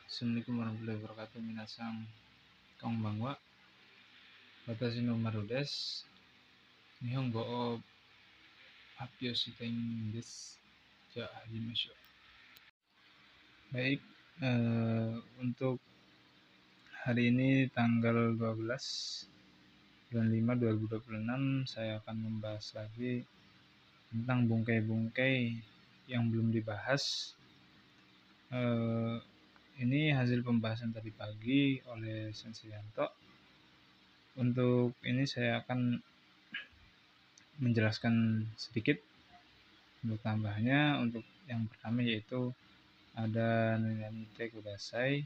Assalamualaikum warahmatullahi wabarakatuh. Minasan konbanwa. Watashi no Maru desu. Nihongo o happyou shitai desu. Ja, hajimashou. Baik, untuk hari ini tanggal 12 bulan 5 2026 saya akan membahas lagi tentang bungkai-bungkai yang belum dibahas. Ini hasil pembahasan tadi pagi oleh Sensei Yanto. Untuk ini saya akan menjelaskan sedikit untuk tambahnya. Untuk yang pertama yaitu ada Nanite Kudasai.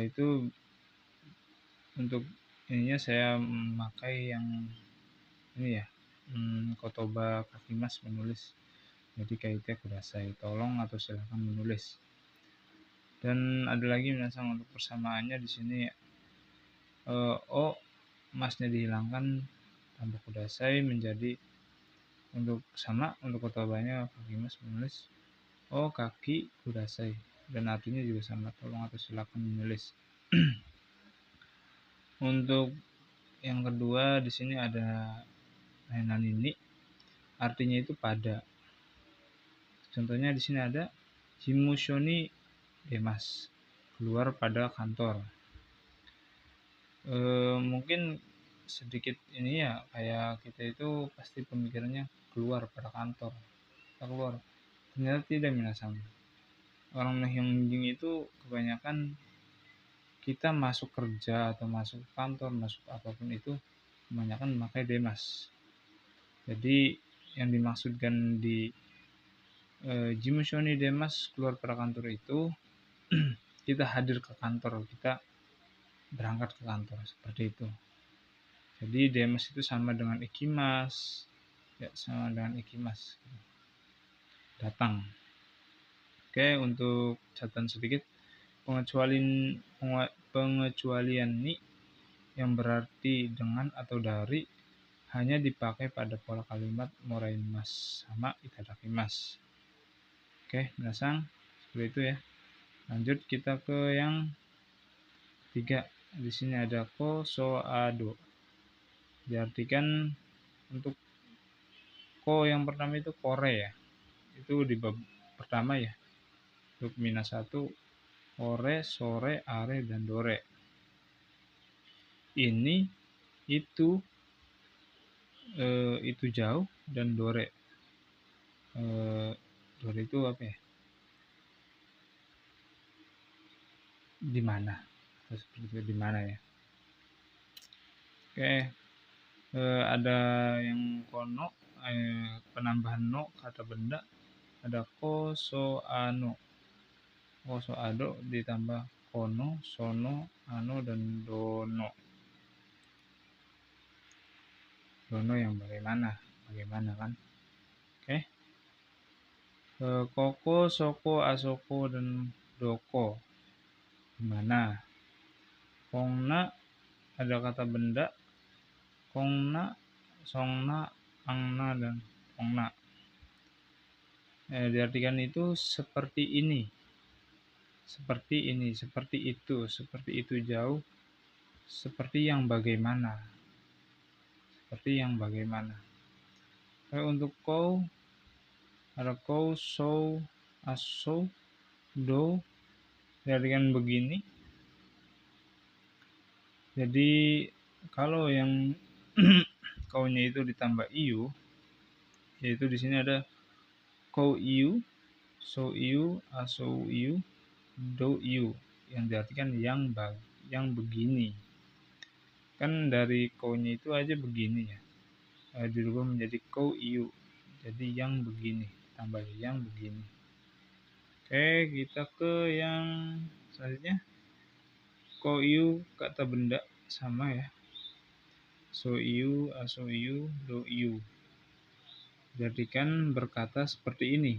Itu untuk ininya saya memakai yang ini ya, Kotoba Kakimas menulis. Jadi Kaite Kudasai, tolong atau silakan menulis. Dan ada lagi minasan untuk persamaannya di sini O masnya dihilangkan tambah Kudasai menjadi untuk sama untuk kotobanya Kakimas menulis O kaki Kudasai, dan artinya juga sama, tolong atau silakan menulis. Untuk yang kedua di sini ada Nanini, artinya itu pada. Contohnya di sini ada Himusho ni demasu, keluar pada kantor. Mungkin sedikit ini ya, kayak kita itu pasti pemikirannya keluar pada kantor, kita keluar. Ternyata tidak minasan. Orang Nihonjin itu kebanyakan kita masuk kerja atau masuk kantor, masuk apapun itu kebanyakan memakai demasu. Jadi yang dimaksudkan di Jimusho ni demasu, keluar pada kantor itu kita hadir ke kantor, kita berangkat ke kantor, seperti itu. Jadi demasu itu sama dengan ikimasu, ya, sama dengan ikimasu, datang. Oke, untuk catatan sedikit, pengecualian ni yang berarti dengan atau dari hanya dipakai pada pola kalimat moraimasu sama itadakimasu. Oke, minasan, seperti itu ya. Lanjut kita ke yang ketiga. Di sini ada kosoado. Diartikan untuk ko yang pertama itu kore ya. Itu di bab pertama ya. Untuk mina 1 kore, sore, are, dan dore. Ini, itu jauh, dan dore. Dore itu apa ya? Di mana? Seperti itu, di mana ya? Oke. Ada yang kono, penambahan no kata benda, ada kosoano. Kosoado ditambah kono, sono, ano, dan dono. Dono yang bagaimana kan? Oke. Koko, soko, asoko, dan doko, gimana? Kongna ada kata benda, kongna, songna, angna, dan kongna. Diartikan itu seperti ini, seperti ini, seperti itu jauh, seperti yang bagaimana, seperti yang bagaimana. Untuk kau ada kau, so, aso, do, diartikan begini. Jadi kalau yang kaunya itu ditambah iu, yaitu di sini ada kou iu, so iu, aso iu, do iu, yang diartikan yang begini. Kan dari kaunya itu aja begini ya, dirubah menjadi kou iu, jadi yang begini, tambah yang begini. Oke, kita ke yang selanjutnya. Kou iu kata benda sama ya, so iu, aso iu, do iu, diartikan berkata seperti ini.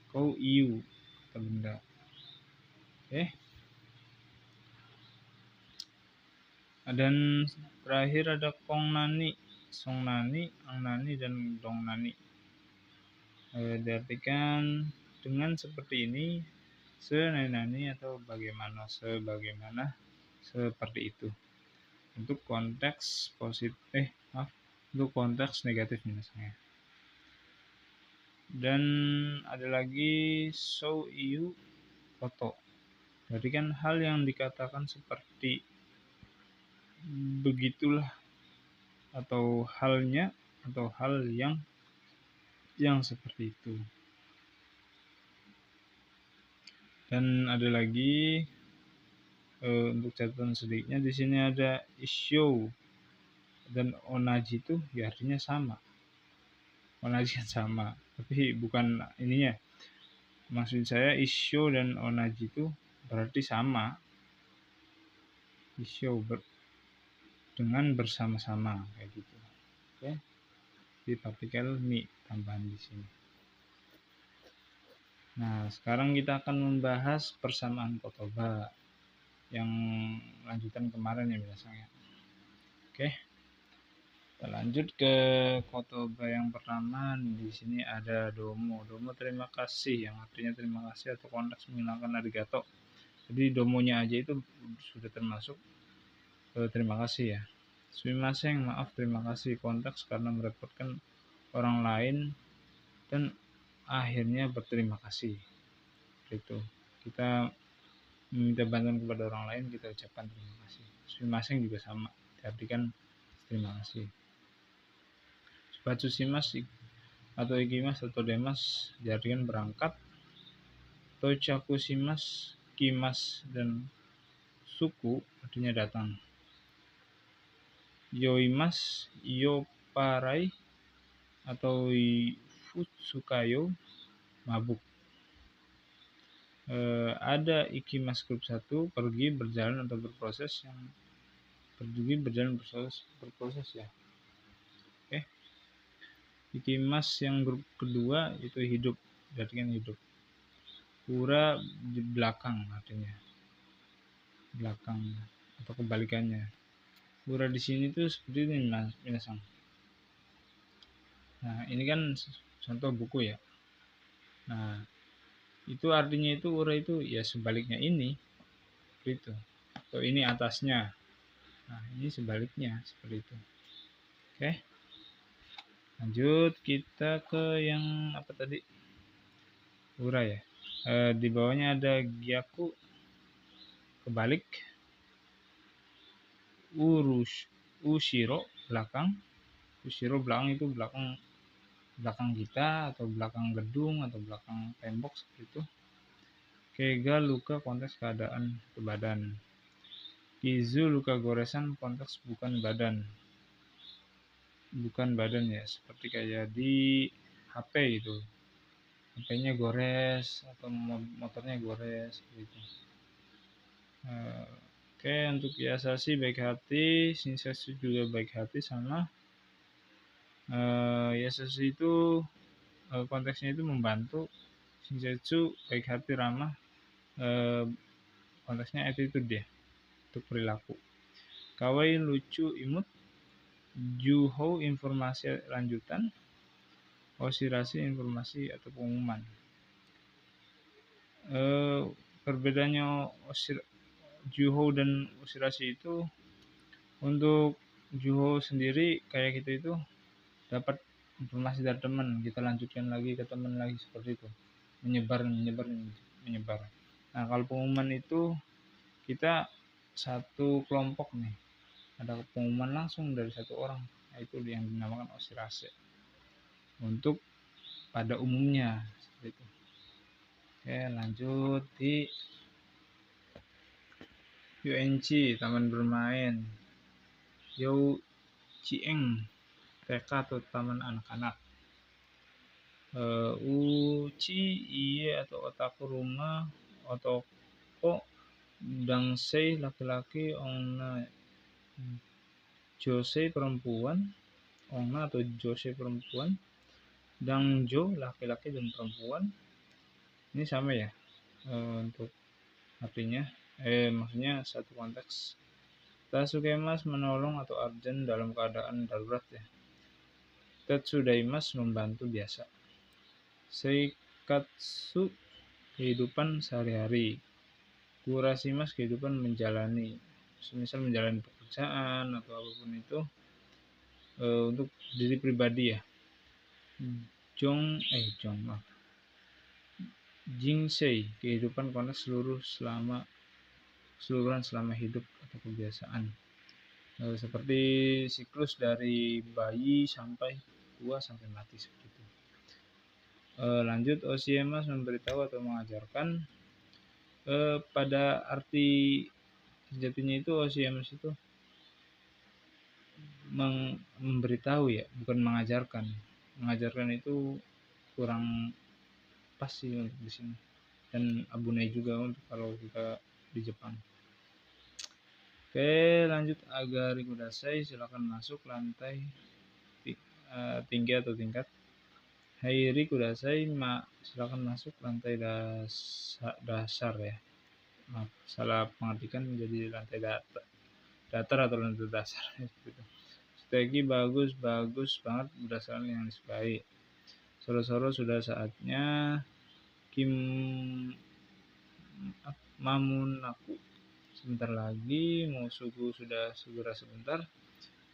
Kou iu kata benda. Oke. Dan terakhir ada kong nani, song nani, ang nani, dan dong nani. Diartikan dengan seperti ini, senani atau bagaimana, sebagaimana, seperti itu. Untuk konteks positif, untuk konteks negatif misalnya. Dan ada lagi show you foto. Berarti kan hal yang dikatakan seperti begitulah, atau halnya, atau hal yang seperti itu. Dan ada lagi untuk catatan sedikitnya, di sini ada issue dan onaji itu ya artinya sama. Onaji kan sama, tapi bukan ininya. Maksud saya issue dan onaji itu berarti sama. Issue dengan bersama-sama kayak gitu. Oke. Di partikel mi tambahan di sini. Nah, sekarang kita akan membahas persamaan kotoba yang lanjutan kemarin ya biasanya. Oke. Kita lanjut ke kotoba yang pertama. Di sini ada domo. Domo terima kasih, yang artinya terima kasih atau konteks menghilangkan arigato. Jadi domonya aja itu sudah termasuk terima kasih ya. Sumimasen, maaf, terima kasih, konteks karena merepotkan orang lain dan akhirnya berterima kasih. Itu kita meminta bantuan kepada orang lain, kita ucapkan terima kasih. Sumimasen juga sama, diartikan terima kasih. Batsusimas atau ikimas atau demas diartikan berangkat. Tochakusimas, kimas, dan suku artinya datang. Yoimas, yoparai, atau futsukayo, mabuk. Ada ikimas grup 1, pergi, berjalan, atau berproses, yang pergi, berjalan, berproses ya. Oke. Ikimas yang grup kedua itu hidup, berarti kan hidup. Pura di belakang artinya belakang atau kebalikannya. Pura di sini tuh seperti ini minasang. Nah, ini kan contoh buku ya. Nah, itu artinya itu ura itu ya sebaliknya ini gitu. Atau ini atasnya. Nah, ini sebaliknya seperti itu. Oke. Lanjut kita ke yang apa tadi? Ura ya. Di bawahnya ada gyaku, kebalik. Ushiro, belakang. Ushiro belakang itu belakang kita atau belakang gedung atau belakang tembok seperti itu. Keiga, luka, konteks keadaan ke badan. Kizu, luka goresan, konteks bukan badan ya, seperti kayak di HP gitu, HP-nya gores atau motornya gores gitu. Oke, untuk yasashi baik hati, shinsetsu juga baik hati sama. Yasashi itu konteksnya itu membantu, shinsetsu baik hati ramah, konteksnya attitude ya, untuk perilaku. Kawaii, lucu, imut. Juhou, informasi lanjutan. Oshirasi, informasi atau pengumuman. Perbedaannya Juhou dan oshirasi itu, untuk Juhou sendiri kayak gitu itu dapat informasi dari teman, kita lanjutkan lagi ke teman lagi seperti itu, menyebar. Nah, kalau pengumuman itu kita satu kelompok nih, ada pengumuman langsung dari satu orang, itu yang dinamakan oshirase untuk pada umumnya seperti itu. Oke, lanjut di UNC, taman bermain. Youchieng, TK atau taman anak-anak. Uchi, iye atau otaku, rumah. Otoko, dangsei, laki-laki. Onna, josei, perempuan. Onna atau josei, perempuan. Dangjo, laki-laki dan perempuan. Ini sama ya untuk artinya, maksudnya satu konteks. Tasukemas, menolong atau urgent dalam keadaan darurat ya. Tetsudaimas, membantu biasa. Seikatsu, kehidupan sehari-hari. Kurasimas kehidupan menjalani, misal menjalani pekerjaan atau apapun itu untuk diri pribadi ya. Jingsei kehidupan konteks keseluruhan selama hidup atau kebiasaan. Seperti siklus dari bayi sampai tua sampai mati seperti itu. Lanjut, Osiemas memberitahu atau mengajarkan. Pada arti sejatinya itu Osiemas itu memberitahu ya, bukan mengajarkan. Mengajarkan itu kurang pas sih untuk di sini, dan abunai juga untuk kalau kita di Jepang. Oke, lanjut. Agari kudasai, silakan masuk lantai tinggi atau tingkat. Hairi kudasai, silakan masuk lantai dasar ya. Maaf, salah pengartikan menjadi lantai datar atau lantai dasar gitu. Stegi bagus banget berdasarkan yang disukai. Soro-soro sudah saatnya. Kim Mamunaku sebentar lagi. Musugu sudah segera sebentar.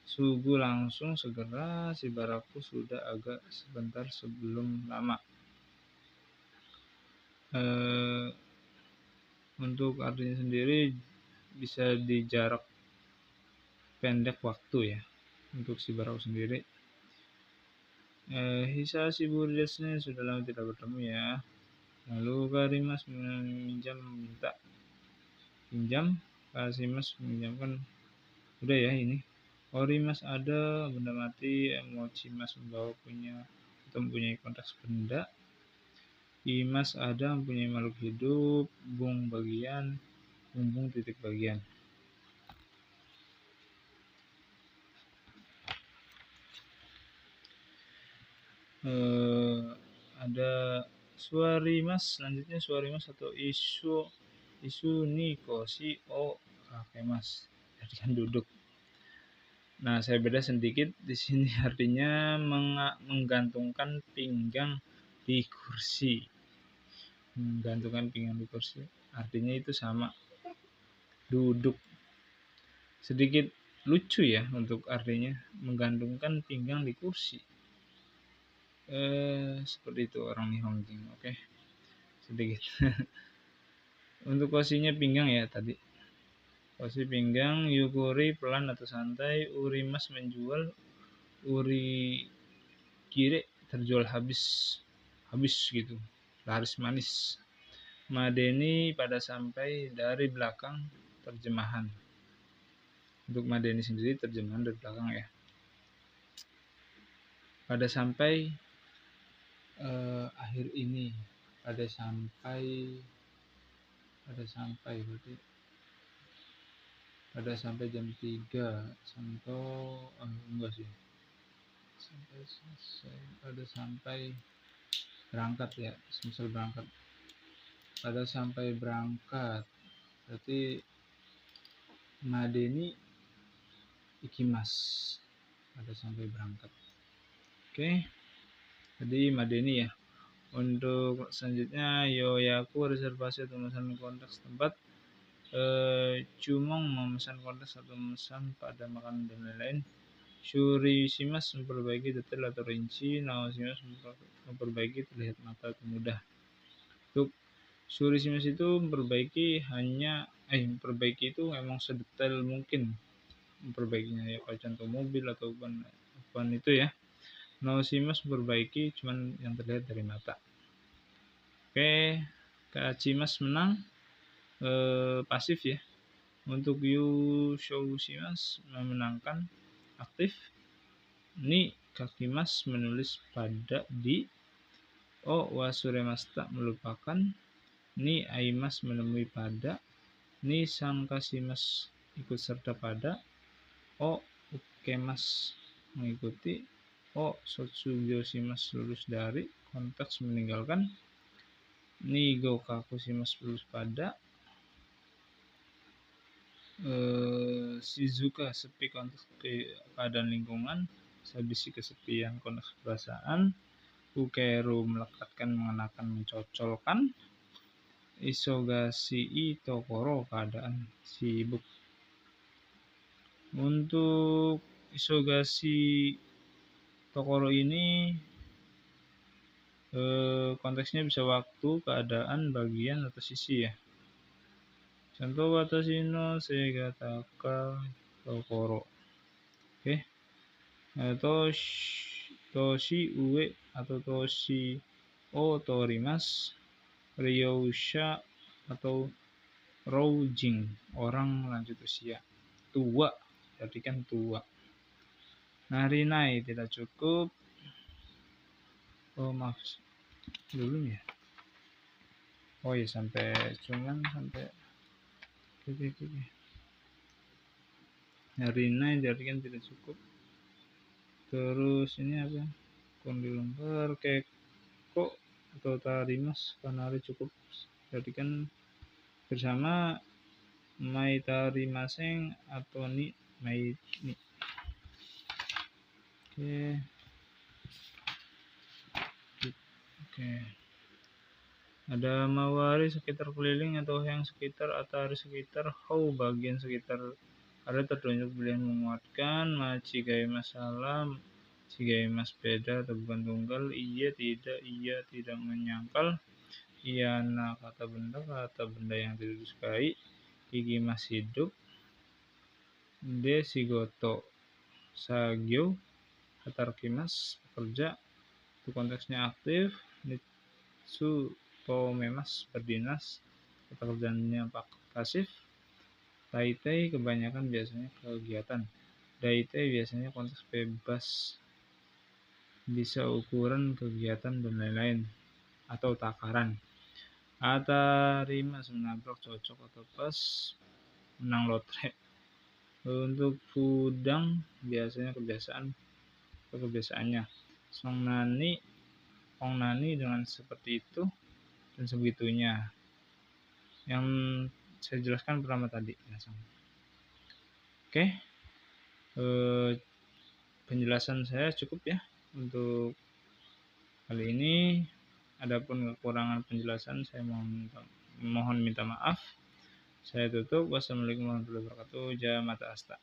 Sugu langsung segera. Shibaraku sudah agak sebentar sebelum lama. Untuk artinya sendiri bisa di jarak pendek waktu ya. Untuk Shibaraku sendiri, Hisashi buri desu ne, sudah lama tidak bertemu ya. Lalu Karimas minta pinjam. Kasimas meminjamkan. Udah ya ini. Orimas ada benda mati. Mochimas membawa mempunyai konteks benda. Imas ada mempunyai makhluk hidup. Bung bagian. Bumbung titik bagian. Ada suarimas, selanjutnya suarimas atau isu niko si o kakemas, artikan duduk. Nah, saya beda sedikit di sini, artinya menggantungkan pinggang di kursi. Menggantungkan pinggang di kursi, artinya itu sama, duduk. Sedikit lucu ya untuk artinya, menggantungkan pinggang di kursi. Seperti itu orang Nihonjin. Oke, sedikit. Untuk kosinya pinggang ya tadi. Kosi pinggang. Yukuri pelan atau santai. Urimas menjual. Uri kire terjual habis gitu, laris manis. Madeni pada sampai dari belakang, terjemahan. Untuk Madeni sendiri terjemahan dari belakang ya. Pada sampai akhir ini, pada sampai berarti pada sampai jam 3 enggak sih, sampai selesai, pada sampai berangkat ya, misal berangkat, pada sampai berangkat berarti Madeni ikimas, pada sampai berangkat. Oke, jadi Madeni ya. Untuk selanjutnya, Yoyaku reservasi atau memesan konteks tempat. Cumong memesan konteks atau memesan pada makanan dan lain-lain. Shurishimas memperbaiki detail atau rinci. Naoshimas memperbaiki terlihat mata atau mudah. Untuk Shurishimas itu memperbaiki memperbaiki itu memang sedetail mungkin memperbaikinya ya, kalau contoh mobil atau bukan itu ya. Naoshimas memperbaiki cuman yang terlihat dari mata. Oke, Kachimas menang, pasif ya. Untuk Yushoushimas memenangkan, aktif. Ni Kakimas menulis pada di. O wasuremasta melupakan. Ni aimas menemui pada. Ni sangkasimas ikut serta pada. O ukemas mengikuti. O sotsugyo-shimas lulus dari, konteks meninggalkan. Ni gokakushimas lulus pada. Shizuka sepi, konteks keadaan lingkungan. Sabisi kesepian, konteks perasaan. Ukeru melekatkan, mengenakan, mencocolkan. Isogashii tokoro, keadaan sibuk. Untuk isogashi tokoro ini konteksnya bisa waktu, keadaan, bagian, atau sisi ya. Contoh watashi no segataka tokoro. Oke. Toshi ue atau toshi o torimasu. Ryosha atau roujing, orang lanjut usia. Tua, berarti kan tua. Narinai, tidak cukup. Oh maaf, dulu ya. Oh ya, sampai narinai diartikan tidak cukup. Terus ini apa? Kondi lembar, keko atau tarimas, kanari cukup. Diartikan bersama. Mai tarimaseng atau ni mai ni. Oke. Ada mawari, sekitar keliling, atau yang sekitar, atari sekitar, hou bagian sekitar. Ada tertunjuk pilihan menguatkan, machigai masalah, chigai mas beda atau bukan tunggal, iya tidak menyangkal, iya kata benda yang tidak disukai, iki mas hidup, de shigoto sagyo, hatarakimas bekerja, itu konteksnya aktif, nitsu tomemas berdinas, kata kerjanya pasif, taitai kebanyakan biasanya kegiatan, daitai biasanya konteks bebas, bisa ukuran kegiatan dan lain-lain, atau takaran. Atarimas menabrak, cocok atau pas, menang lotre. Untuk fudang biasanya kebiasaannya. Songnani dengan seperti itu dan sebegitunya. Yang saya jelaskan pertama tadi. Oke. Penjelasan saya cukup ya untuk kali ini. Adapun kekurangan penjelasan saya mohon minta maaf. Saya tutup. Wassalamualaikum warahmatullahi wabarakatuh. Jamata asta.